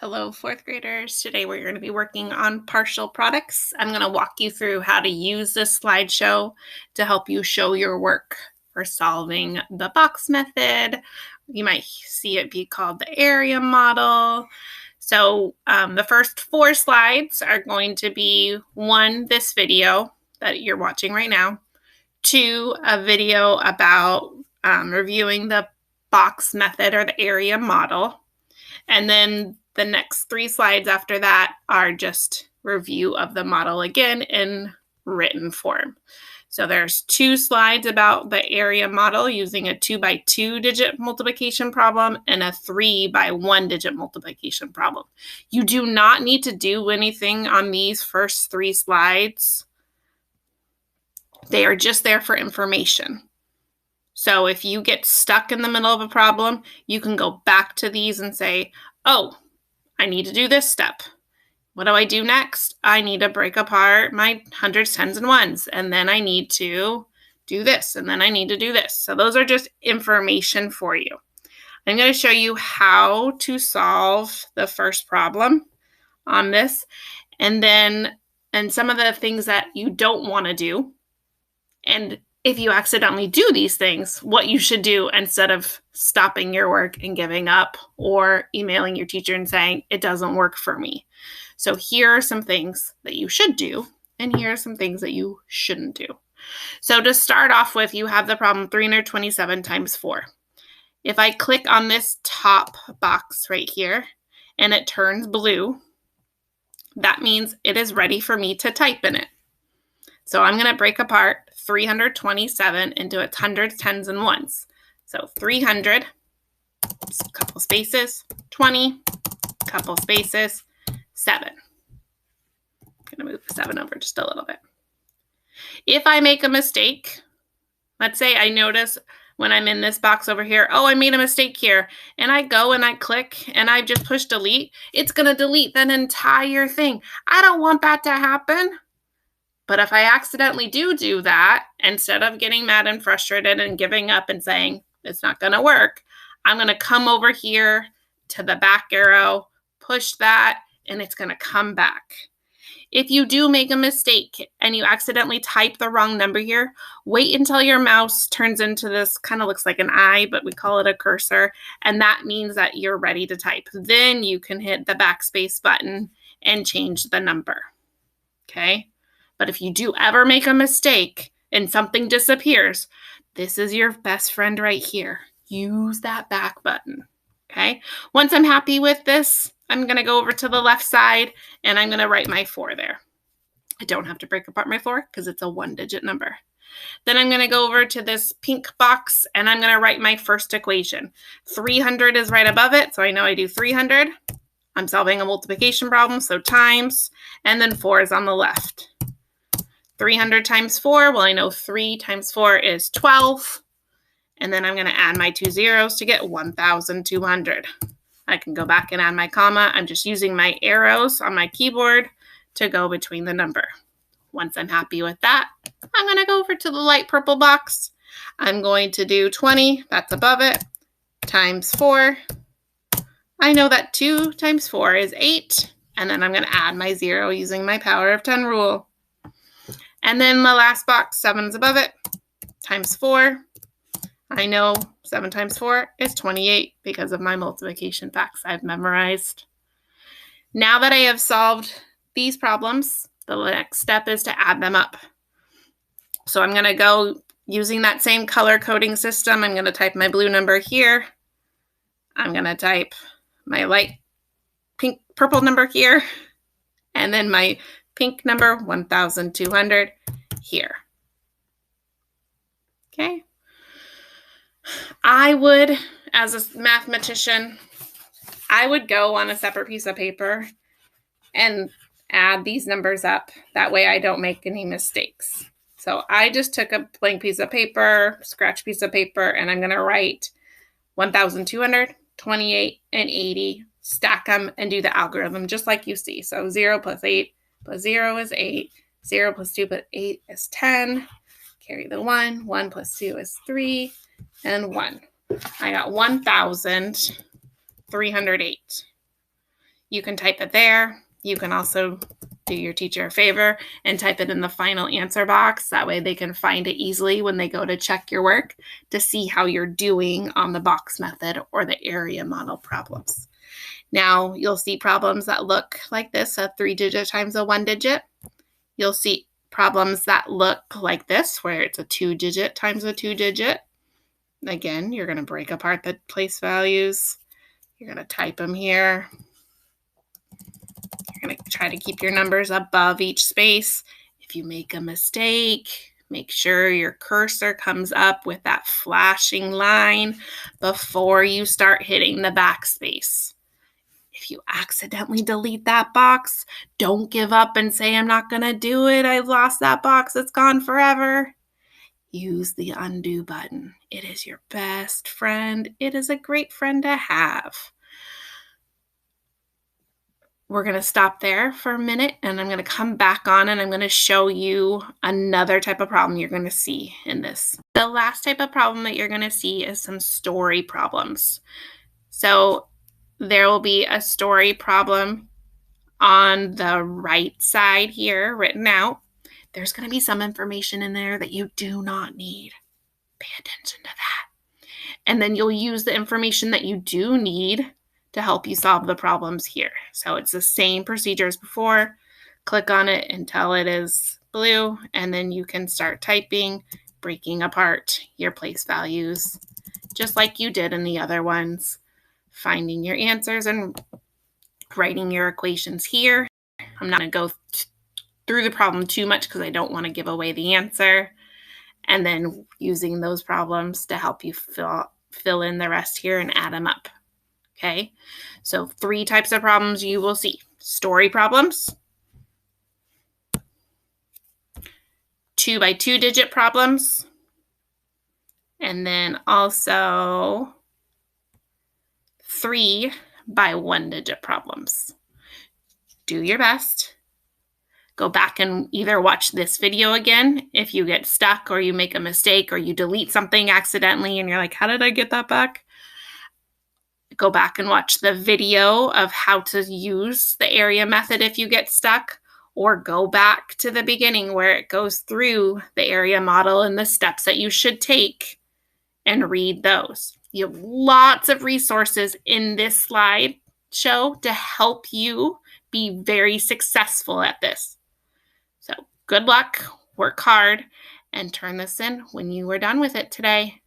Hello, fourth graders. Today we're going to be working on partial products. I'm going to walk you through how to use this slideshow to help you show your work for solving the box method. You might see it be called the area model. So the first 4 slides are going to be 1, this video that you're watching right now, 2, a video about reviewing the box method or the area model, and then the next 3 slides after that are just review of the model again in written form. So there's 2 slides about the area model using a 2 by 2 digit multiplication problem and a 3 by 1 digit multiplication problem. You do not need to do anything on these first 3 slides. They are just there for information. So if you get stuck in the middle of a problem, you can go back to these and say, oh, I need to do this step. What do I do next? I need to break apart my hundreds, tens, and ones. And then I need to do this. And then I need to do this. So those are just information for you. I'm going to show you how to solve the first problem on this. And some of the things that you don't want to do. And if you accidentally do these things, what you should do instead of stopping your work and giving up or emailing your teacher and saying, it doesn't work for me. So here are some things that you should do, and here are some things that you shouldn't do. So to start off with, you have the problem 327 times 4. If I click on this top box right here and it turns blue, that means it is ready for me to type in it. So I'm going to break apart 327 into its hundreds, tens, and ones. So 300, couple spaces, 20, couple spaces, 7. I'm going to move the 7 over just a little bit. If I make a mistake, let's say I notice when I'm in this box over here, oh, I made a mistake here, and I go and I click and I just push delete, it's going to delete that entire thing. I don't want that to happen. But if I accidentally do that, instead of getting mad and frustrated and giving up and saying, it's not going to work, I'm going to come over here to the back arrow, push that, and it's going to come back. If you do make a mistake and you accidentally type the wrong number here, wait until your mouse turns into this, kind of looks like an eye, but we call it a cursor, and that means that you're ready to type. Then you can hit the backspace button and change the number. Okay? But if you do ever make a mistake and something disappears, this is your best friend right here. Use that back button, okay? Once I'm happy with this, I'm going to go over to the left side and I'm going to write my 4 there. I don't have to break apart my 4 because it's a 1-digit number. Then I'm going to go over to this pink box and I'm going to write my first equation. 300 is right above it, so I know I do 300. I'm solving a multiplication problem, so times, and then 4 is on the left. 300 times 4, well, I know 3 times 4 is 12. And then I'm going to add my 2 zeros to get 1,200. I can go back and add my comma. I'm just using my arrows on my keyboard to go between the number. Once I'm happy with that, I'm going to go over to the light purple box. I'm going to do 20, that's above it, times 4. I know that 2 times 4 is 8. And then I'm going to add my 0 using my power of 10 rule. And then the last box, 7 is above it, times 4. I know 7 times 4 is 28 because of my multiplication facts I've memorized. Now that I have solved these problems, the next step is to add them up. So I'm going to go using that same color coding system. I'm going to type my blue number here. I'm going to type my light purple number here. And then my pink number, 1,200 here. Okay. I would, as a mathematician, I would go on a separate piece of paper and add these numbers up. That way I don't make any mistakes. So I just took a blank piece of paper, scratch piece of paper, and I'm going to write 1,200, 28, and 80, stack them, and do the algorithm just like you see. So 0 plus 8 plus 0 is 8. 0 plus 2 plus 8 is 10. Carry the 1. 1 plus 2 is 3. And 1. I got 1,308. You can type it there. You can also do your teacher a favor and type it in the final answer box. That way they can find it easily when they go to check your work to see how you're doing on the box method or the area model problems. Now you'll see problems that look like this, a 3-digit times a 1-digit. You'll see problems that look like this, where it's a 2-digit times a 2-digit. Again, you're going to break apart the place values. You're going to type them here. You're going to try to keep your numbers above each space. If you make a mistake, make sure your cursor comes up with that flashing line before you start hitting the backspace. If you accidentally delete that box, don't give up and say, I'm not going to do it. I've lost that box. It's gone forever. Use the undo button. It is your best friend. It is a great friend to have. We're going to stop there for a minute, and I'm going to come back on, and I'm going to show you another type of problem you're going to see in this. The last type of problem that you're going to see is some story problems. So there will be a story problem on the right side here written out. There's going to be some information in there that you do not need. Pay attention to that. And then you'll use the information that you do need to help you solve the problems here. So it's the same procedure as before. Click on it until it is blue, and then you can start typing, breaking apart your place values, just like you did in the other ones, finding your answers and writing your equations here. I'm not going to go through the problem too much because I don't want to give away the answer. And then using those problems to help you fill in the rest here and add them up. Okay, so 3 types of problems you will see. Story problems, 2 by 2-digit problems, and then also 3 by 1-digit problems. Do your best. Go back and either watch this video again if you get stuck or you make a mistake or you delete something accidentally and you're like, how did I get that back? Go back and watch the video of how to use the area method if you get stuck, or go back to the beginning where it goes through the area model and the steps that you should take and read those. You have lots of resources in this slideshow to help you be very successful at this. So good luck, work hard, and turn this in when you are done with it today.